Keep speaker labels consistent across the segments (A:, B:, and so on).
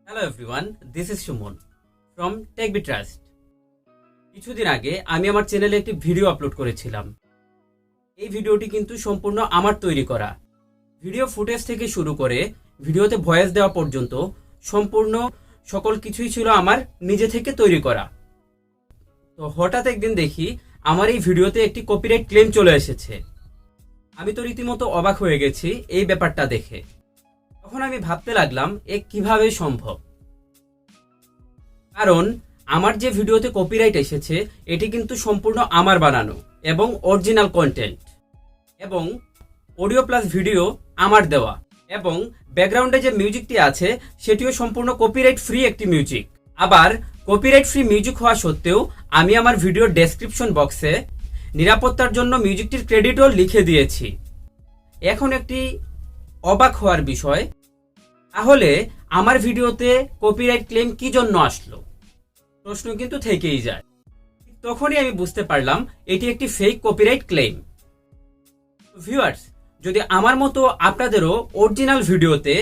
A: Hello everyone, this is Suman from techbetrust। কিছুদিন আগে আমি আমার চ্যানেলে একটি ভিডিও আপলোড করেছিলাম। এই ভিডিওটি কিন্তু সম্পূর্ণ আমার তৈরি করা। ভিডিও ফুটেজ থেকে শুরু করে ভিডিওতে ভয়েস দেওয়া পর্যন্ত সম্পূর্ণ সকল কিছুই ছিল আমার নিজে থেকে তৈরি করা। তো হঠাৎ একদিন দেখি আমার এই ভিডিওতে একটি কপিরাইট ক্লেম চলে এসেছে। আমি তো রীতিমতো অবাক হয়ে গেছি এই ব্যাপারটা দেখে। তখন আমি ভাবতে লাগলাম কিভাবে সম্ভব, কারণ আমার যে ভিডিওতে কপিরাইট এসেছে এটি কিন্তু সম্পূর্ণ আমার বানানো এবং অরিজিনাল কন্টেন্ট, এবং অডিও প্লাস ভিডিও আমার দেওয়া, এবং ব্যাকগ্রাউন্ডে যে মিউজিকটি আছে সেটিও সম্পূর্ণ কপিরাইট ফ্রি একটি মিউজিক। আবার কপিরাইট ফ্রি মিউজিক হওয়া সত্ত্বেও আমি আমার ভিডিওর ডেসক্রিপশন বক্সে নিরাপত্তার জন্য মিউজিকটির ক্রেডিটও লিখে দিয়েছি। এখন একটি অবাক হওয়ার বিষয়, তাহলে আমার ভিডিওতে কপিরাইট ক্লেম কি জন্য আসলো, প্রশ্ন কিন্তু থেকেই যায়। তখনই আমি বুঝতে পারলাম এটি একটি ফেক কপিরাইট ক্লেম। ভিউয়ার্স, যদি আমার মতো আপনাদেরও অরিজিনাল ভিডিওতে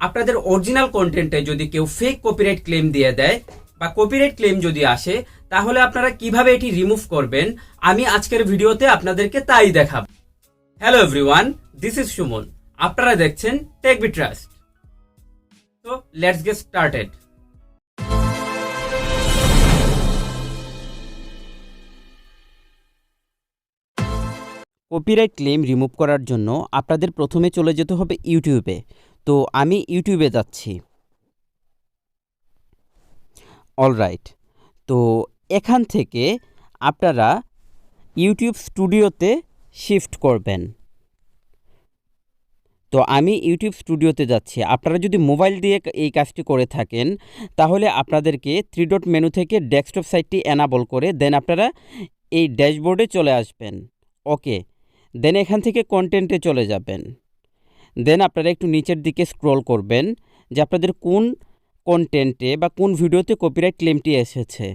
A: আপনাদের অরিজিনাল কন্টেন্টে যদি কেউ ফেক কপিরাইট ক্লেম দিয়ে দেয় বা কপিরাইট ক্লেম যদি আসে, তাহলে আপনারা কিভাবে এটি রিমুভ করবেন আমি আজকের ভিডিওতে আপনাদেরকে তাই দেখাবো। Hello everyone, this is Suman, আপনারা দেখছেন techbetrust। তো let's get started. Copyright claim remove করার জন্য আপনাদের প্রথমে চলে যেতে হবে ইউটিউবে। তো আমি ইউটিউবে যাচ্ছি। অলরাইট, তো এখান থেকে আপনারা ইউটিউব স্টুডিওতে শিফট করবেন। তো আমি ইউটিউব স্টুডিওতে যাচ্ছি। আপনারা যদি মোবাইল দিয়ে এই কাজটি করে থাকেন তাহলে আপনাদেরকে 3 ডট মেনু থেকে ডেস্কটপ সাইটটি এনাবল করে দেন আপনারা এই ড্যাশবোর্ডে চলে আসবেন। ওকে, দেন এখান থেকে কন্টেন্টে চলে যাবেন। দেন আপনারা একটু নিচের দিকে স্ক্রল করবেন যে আপনাদের কোন কন্টেন্টে বা কোন ভিডিওতে কপিরাইট ক্লেমটি এসেছে।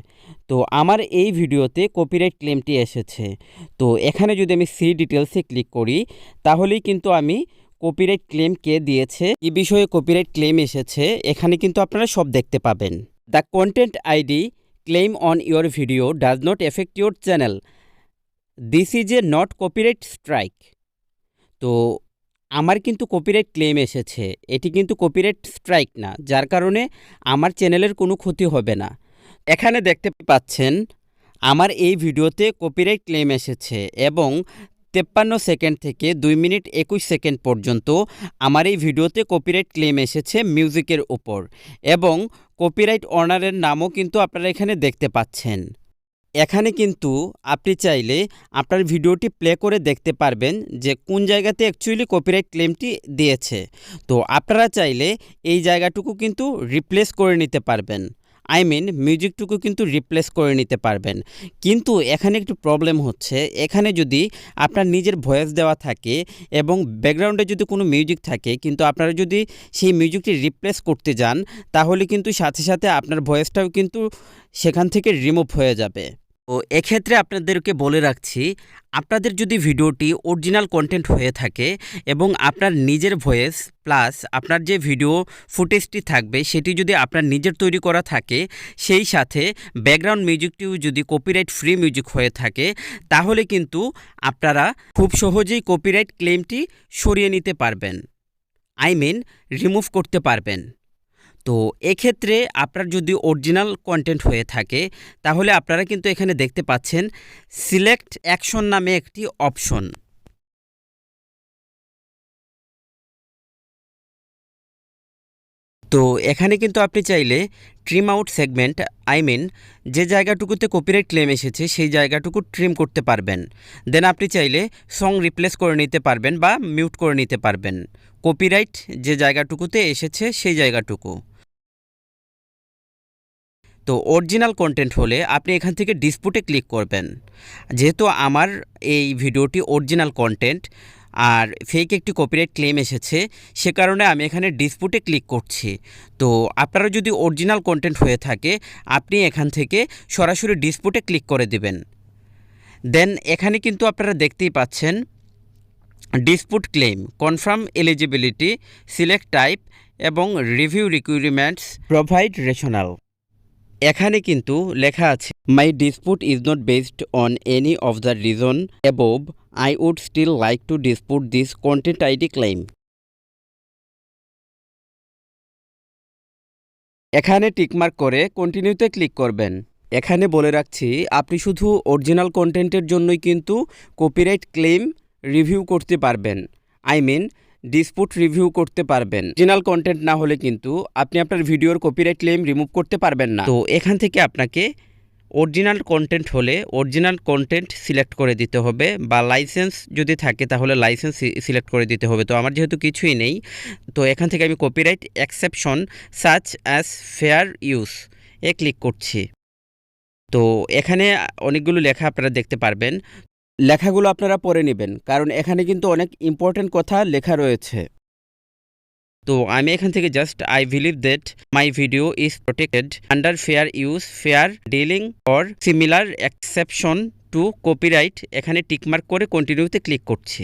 A: তো আমার এই ভিডিওতে কপিরাইট ক্লেমটি এসেছে। তো এখানে যদি আমি সি ডিটেলসে ক্লিক করি তাহলেই কিন্তু আমি কপিরাইট ক্লেম কে দিয়েছে, এই বিষয়ে কপিরাইট ক্লেম এসেছে, এখানে কিন্তু আপনারা সব দেখতে পাবেন। The content ID claim on your video does not effect your channel, this is a not copyright strike. তো আমার কিন্তু কপিরাইট ক্লেম এসেছে, এটি কিন্তু কপিরাইট স্ট্রাইক না, যার কারণে আমার চ্যানেলের কোনো ক্ষতি হবে না। এখানে দেখতে পাচ্ছেন আমার এই ভিডিওতে কপিরাইট ক্লেম এসেছে এবং 53 সেকেন্ড থেকে 2 মিনিট 21 সেকেন্ড পর্যন্ত আমার এই ভিডিওতে কপিরাইট ক্লেম এসেছে মিউজিকের উপর, এবং কপিরাইট অনারের নামও কিন্তু আপনারা এখানে দেখতে পাচ্ছেন। এখানে কিন্তু আপনি চাইলে আপনার ভিডিওটি প্লে করে দেখতে পারবেন যে কোন জায়গাতে অ্যাকচুয়ালি কপিরাইট ক্লেমটি দিয়েছে। তো আপনারা চাইলে এই জায়গাটুকু কিন্তু রিপ্লেস করে নিতে পারবেন, মিউজিকটুকু কিন্তু রিপ্লেস করে নিতে পারবেন। কিন্তু এখানে একটু প্রবলেম হচ্ছে, এখানে যদি আপনার নিজের ভয়েস দেওয়া থাকে এবং ব্যাকগ্রাউন্ডে যদি কোনো মিউজিক থাকে, কিন্তু আপনারা যদি সেই মিউজিকটি রিপ্লেস করতে যান তাহলে কিন্তু সাথে সাথে আপনার ভয়েসটাও কিন্তু সেখান থেকে রিমুভ হয়ে যাবে। তো এক্ষেত্রে আপনাদেরকে বলে রাখছি, আপনাদের যদি ভিডিওটি অরিজিনাল কন্টেন্ট হয়ে থাকে এবং আপনার নিজের ভয়েস প্লাস আপনার যে ভিডিও ফুটেজটি থাকবে সেটি যদি আপনার নিজের তৈরি করা থাকে, সেই সাথে ব্যাকগ্রাউন্ড মিউজিকটিও যদি কপিরাইট ফ্রি মিউজিক হয়ে থাকে, তাহলে কিন্তু আপনারা খুব সহজেই কপিরাইট ক্লেমটি সরিয়ে নিতে পারবেন, রিমুভ করতে পারবেন। তো এক্ষেত্রে আপনার যদি অরিজিনাল কন্টেন্ট হয়ে থাকে তাহলে আপনারা কিন্তু এখানে দেখতে পাচ্ছেন সিলেক্ট অ্যাকশন নামে একটি অপশন। তো এখানে কিন্তু আপনি চাইলে ট্রিম আউট সেগমেন্ট, যে জায়গাটুকুতে কপিরাইট ক্লেম এসেছে সেই জায়গাটুকু ট্রিম করতে পারবেন। দেন আপনি চাইলে সং রিপ্লেস করে নিতে পারবেন বা মিউট করে নিতে পারবেন কপিরাইট যে জায়গাটুকুতে এসেছে সেই জায়গাটুকু। তো অরিজিনাল কন্টেন্ট হলে আপনি এখান থেকে ডিসপুটে ক্লিক করবেন। যেহেতু আমার এই ভিডিওটি অরিজিনাল কন্টেন্ট আর ফেক একটি কপিরাইট ক্লেম এসেছে, সে কারণে আমি এখানে ডিসপুটে ক্লিক করছি। তো আপনারা যদি অরিজিনাল কন্টেন্ট হয়ে থাকে আপনি এখান থেকে সরাসরি ডিসপুটে ক্লিক করে দিবেন। দেন এখানে কিন্তু আপনারা দেখতেই পাচ্ছেন dispute claim, confirm eligibility, select type এবং রিভিউ রিকুইরমেন্টস প্রোভাইড রেশনাল। এখানে কিন্তু লেখা আছে my dispute is not based on any of the reason above, I would still like to dispute this content ID claim. এখানে tick mark করে কন্টিনিউতে click করবেন। এখানে বলে রাখছি আপনি শুধু অরিজিনাল কন্টেন্টের জন্যই কিন্তু কপিরাইট ক্লেম রিভিউ করতে পারবেন, আই মিন ডিসপুট রিভিউ করতে পারবেন। অরিজিনাল কন্টেন্ট না হলে কিন্তু আপনি আপনার ভিডিওর কপিরাইট ক্লেম রিমুভ করতে পারবেন না। তো এখান থেকে আপনাকে অরিজিনাল কন্টেন্ট হলে অরিজিনাল কন্টেন্ট সিলেক্ট করে দিতে হবে, বা লাইসেন্স যদি থাকে তাহলে লাইসেন্স সিলেক্ট করে দিতে হবে। তো আমার যেহেতু কিছুই নেই, তো এখান থেকে আমি copyright exception such as fair use a click করছি। তো এখানে অনেকগুলো লেখা আপনারা দেখতে পারবেন, লেখাগুলো আপনারা পড়ে নেবেন, কারণ এখানে কিন্তু অনেক ইম্পর্টেন্ট কথা লেখা রয়েছে। তো আমি এখান থেকে just I believe that my video is protected under fair use, fair dealing or similar exception two copyright, এখানে টিকমার্ক করে কন্টিনিউতে ক্লিক করছি।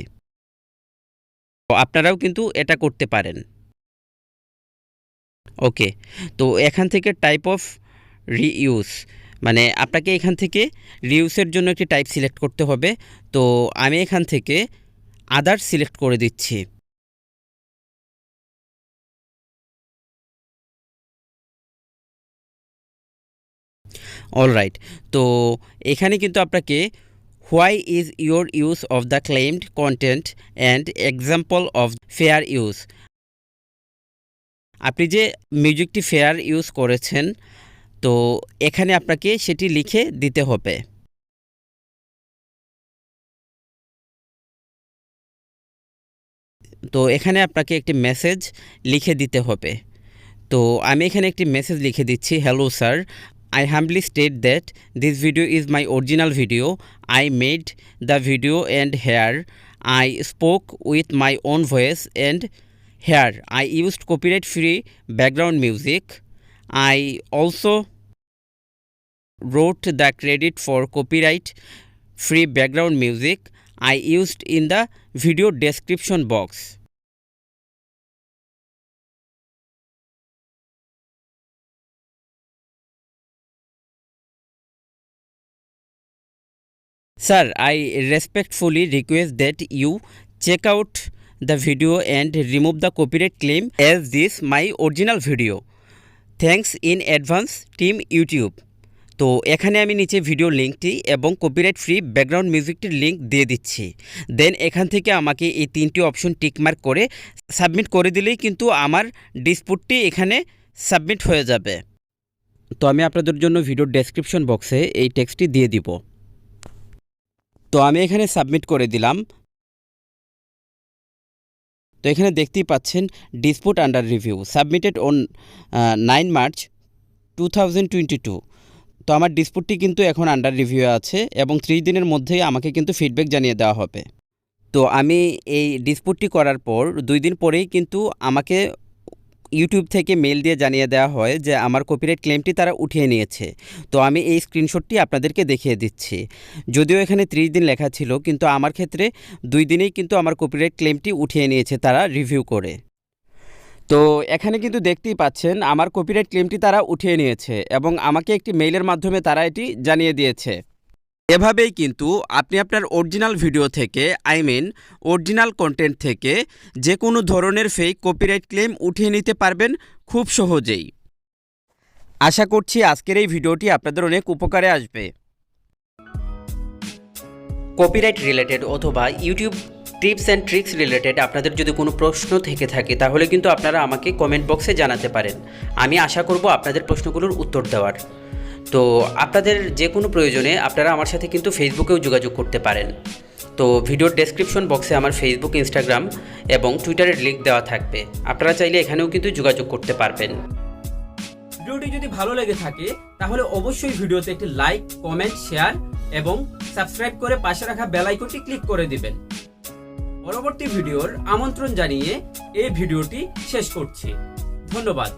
A: তো আপনারাও কিন্তু এটা করতে পারেন। ওকে, তো এখান থেকে টাইপ অফ রিইউজ, মানে আপনাকে এখান থেকে রিউজের জন্য একটি টাইপ সিলেক্ট করতে হবে। তো আমি এখান থেকে আদার্স সিলেক্ট করে দিচ্ছি। অলরাইট, তো এখানে কিন্তু আপনাকে why is your use of the claimed content and example of fair use, আপনি যে মিউজিকটি ফেয়ার ইউজ করেছেন, তো এখানে আপনাকে সেটি লিখে দিতে হবে। তো এখানে আপনাকে একটি মেসেজ লিখে দিতে হবে। তো আমি এখানে একটি মেসেজ লিখে দিচ্ছি, hello sir, I humbly state that this video is my original video. I made the video and here I spoke with my own voice and here I used copyright free background music. I also wrote the credit for copyright free background music I used in the video description box. Sir, I respectfully request that you check out the video and remove the copyright claim as this my original video. Thanks in advance team YouTube. তো এখানে আমি নিচে video লিঙ্কটি এবং copyright free background মিউজিকটির link দিয়ে দিচ্ছি। দেন এখান থেকে আমাকে এই তিনটি অপশন টিকমার্ক করে সাবমিট করে দিলেই কিন্তু আমার ডিসপুটটি এখানে সাবমিট হয়ে যাবে। তো আমি আপনাদের জন্য ভিডিও ডেসক্রিপশন বক্সে এই টেক্সটটি দিয়ে দিব। তো আমি এখানে সাবমিট করে দিলাম। তো এখানে দেখতেই পাচ্ছেন dispute under review submitted on 9 March 2022। তো আমার ডিসপুটটি কিন্তু এখন আন্ডার রিভিউ আছে এবং 30 দিনের মধ্যেই আমাকে কিন্তু ফিডব্যাক জানিয়ে দেওয়া হবে। তো আমি এই ডিসপুটটি করার পর 2 দিন পরেই কিন্তু আমাকে ইউটিউব থেকে মেল দিয়ে জানিয়ে দেওয়া হয় যে আমার কপিরাইট ক্লেমটি তারা উঠিয়ে নিয়েছে। তো আমি এই স্ক্রিনশটটি আপনাদেরকে দেখিয়ে দিচ্ছি। যদিও এখানে 30 দিন লেখা ছিল, কিন্তু আমার ক্ষেত্রে 2 দিনেই কিন্তু আমার কপিরাইট ক্লেমটি উঠিয়ে নিয়েছে তারা রিভিউ করে। তো এখানে কিন্তু দেখতেই পাচ্ছেন আমার কপিরাইট ক্লেমটি তারা উঠিয়ে নিয়েছে এবং আমাকে একটি মেইলের মাধ্যমে তারা এটি জানিয়ে দিয়েছে। এভাবেই কিন্তু আপনি আপনার অরিজিনাল ভিডিও থেকে, আই মিন অরিজিনাল কন্টেন্ট থেকে যে কোনো ধরনের ফেক কপিরাইট ক্লেম উঠিয়ে নিতে পারবেন খুব সহজেই। আশা করছি আজকের এই ভিডিওটি আপনাদের অনেক উপকারে আসবে। কপিরাইট রিলেটেড অথবা YouTube tips and tricks related আপনাদের যদি কোনো প্রশ্ন থেকে থাকে তাহলে কিন্তু আপনারা আমাকে কমেন্ট বক্সে জানাতে পারেন। আমি আশা করব আপনাদের প্রশ্নগুলোর উত্তর দেওয়ার। তো আপনাদের যে কোনো প্রয়োজনে আপনারা আমার সাথে কিন্তু ফেসবুকেও যোগাযোগ করতে পারেন। তো ভিডিওর ডেসক্রিপশন বক্সে আমার ফেসবুক, ইনস্টাগ্রাম এবং টুইটারের লিঙ্ক দেওয়া থাকবে, আপনারা চাইলে এখানেও কিন্তু যোগাযোগ করতে পারবেন। ভিডিওটি যদি ভালো লেগে থাকে তাহলে অবশ্যই ভিডিওতে একটি লাইক, কমেন্ট, শেয়ার এবং সাবস্ক্রাইব করে পাশে রাখা বেল আইকনটি ক্লিক করে দিবেন। পরবর্তী ভিডিওর আমন্ত্রণ জানিয়ে এই ভিডিওটি শেষ করছি। ধন্যবাদ।